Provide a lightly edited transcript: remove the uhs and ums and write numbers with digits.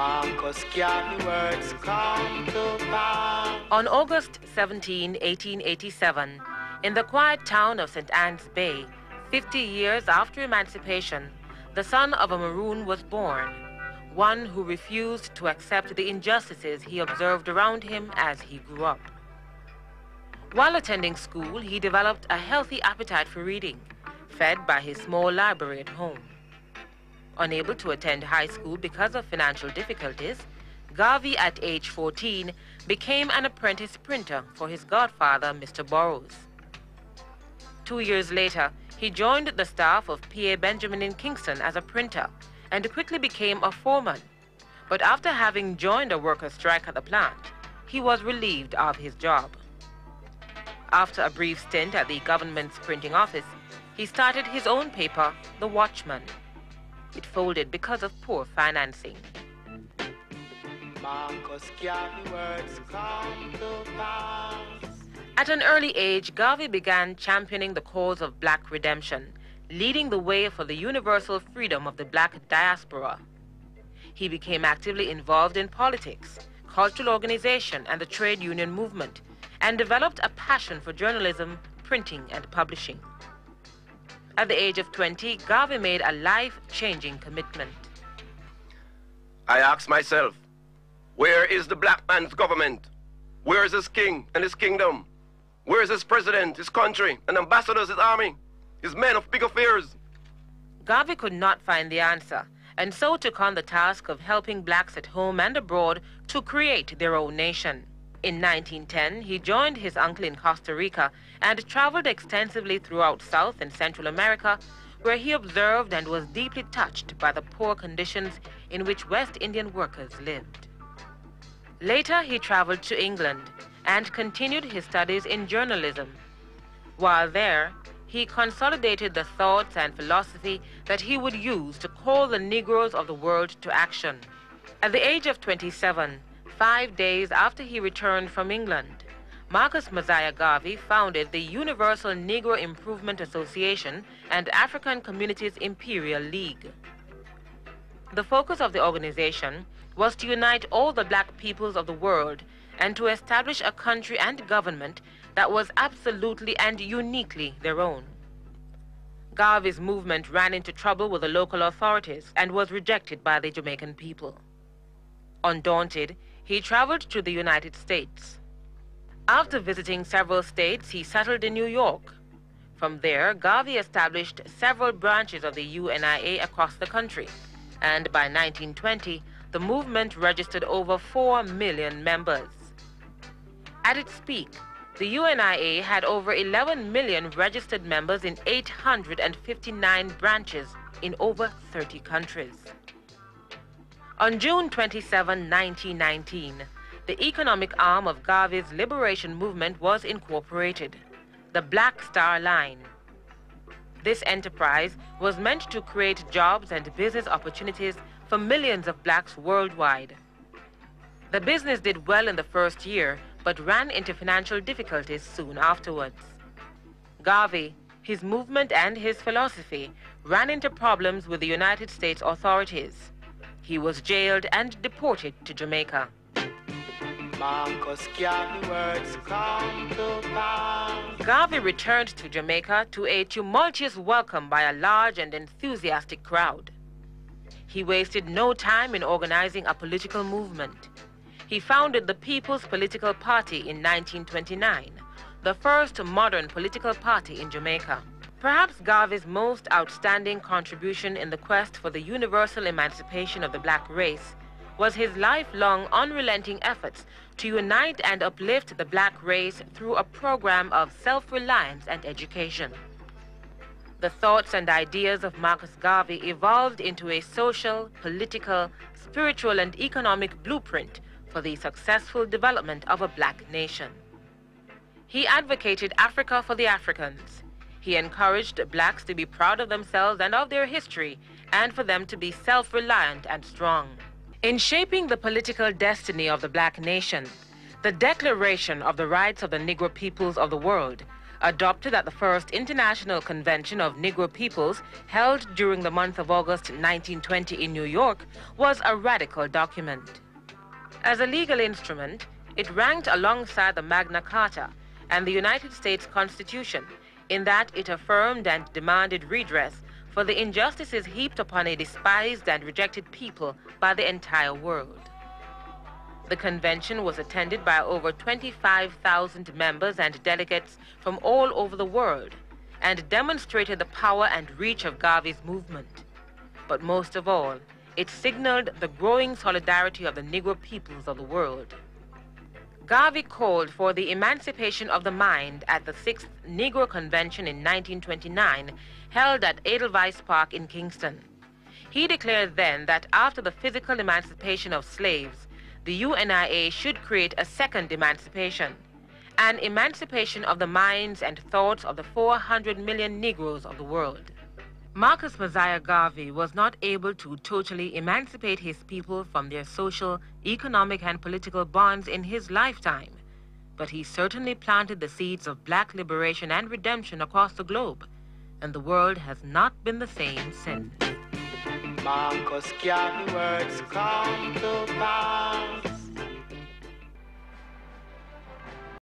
On August 17, 1887, in the quiet town of St. Anne's Bay, 50 years after emancipation, the son of a Maroon was born, one who refused to accept the injustices he observed around him as he grew up. While attending school, he developed a healthy appetite for reading, fed by his small library at home. Unable to attend high school because of financial difficulties, Garvey, at age 14, became an apprentice printer for his godfather, Mr. Burroughs. 2 years later, he joined the staff of P.A. Benjamin in Kingston as a printer and quickly became a foreman. But after having joined a workers' strike at the plant, he was relieved of his job. After a brief stint at the government's printing office, he started his own paper, The Watchman. It folded because of poor financing. At an early age, Garvey began championing the cause of black redemption, leading the way for the universal freedom of the black diaspora. He became actively involved in politics, cultural organization, and the trade union movement, and developed a passion for journalism, printing, and publishing. At the age of 20, Garvey made a life-changing commitment. I ask myself, where is the black man's government? Where is his king and his kingdom? Where is his president, his country, and ambassadors, his army, his men of big affairs? Garvey could not find the answer, and so took on the task of helping blacks at home and abroad to create their own nation. In 1910, he joined his uncle in Costa Rica and traveled extensively throughout South and Central America, where he observed and was deeply touched by the poor conditions in which West Indian workers lived. Later, he traveled to England and continued his studies in journalism. While there, he consolidated the thoughts and philosophy that he would use to call the Negroes of the world to action. At the age of 27, 5 days after he returned from England, Marcus Mosiah Garvey founded the Universal Negro Improvement Association and African Communities Imperial League. The focus of the organization was to unite all the black peoples of the world and to establish a country and government that was absolutely and uniquely their own. Garvey's movement ran into trouble with the local authorities and was rejected by the Jamaican people. Undaunted, he traveled to the United States. After visiting several states, he settled in New York. From there, Garvey established several branches of the UNIA across the country, and by 1920, the movement registered over 4 million members. At its peak, the UNIA had over 11 million registered members in 859 branches in over 30 countries. On June 27, 1919, the economic arm of Garvey's liberation movement was incorporated, the Black Star Line. This enterprise was meant to create jobs and business opportunities for millions of blacks worldwide. The business did well in the first year, but ran into financial difficulties soon afterwards. Garvey, his movement, and his philosophy ran into problems with the United States authorities. He was jailed and deported to Jamaica. Garvey returned to Jamaica to a tumultuous welcome by a large and enthusiastic crowd. He wasted no time in organizing a political movement. He founded the People's Political Party in 1929, the first modern political party in Jamaica. Perhaps Garvey's most outstanding contribution in the quest for the universal emancipation of the black race was his lifelong, unrelenting efforts to unite and uplift the black race through a program of self-reliance and education. The thoughts and ideas of Marcus Garvey evolved into a social, political, spiritual, and economic blueprint for the successful development of a black nation. He advocated Africa for the Africans. He encouraged blacks to be proud of themselves and of their history, and for them to be self-reliant and strong. In shaping the political destiny of the black nation, the Declaration of the Rights of the Negro Peoples of the World, adopted at the first International Convention of Negro Peoples held during the month of August 1920 in New York, was a radical document. As a legal instrument, it ranked alongside the Magna Carta and the United States Constitution in that it affirmed and demanded redress for the injustices heaped upon a despised and rejected people by the entire world. The convention was attended by over 25,000 members and delegates from all over the world and demonstrated the power and reach of Garvey's movement. But most of all, it signaled the growing solidarity of the Negro peoples of the world. Garvey called for the emancipation of the mind at the 6th Negro Convention in 1929, held at Edelweiss Park in Kingston. He declared then that after the physical emancipation of slaves, the UNIA should create a second emancipation, an emancipation of the minds and thoughts of the 400 million Negroes of the world. Marcus Mosiah Garvey was not able to totally emancipate his people from their social, economic, and political bonds in his lifetime, but he certainly planted the seeds of black liberation and redemption across the globe, and the world has not been the same since. Marcus Garvey words come to pass.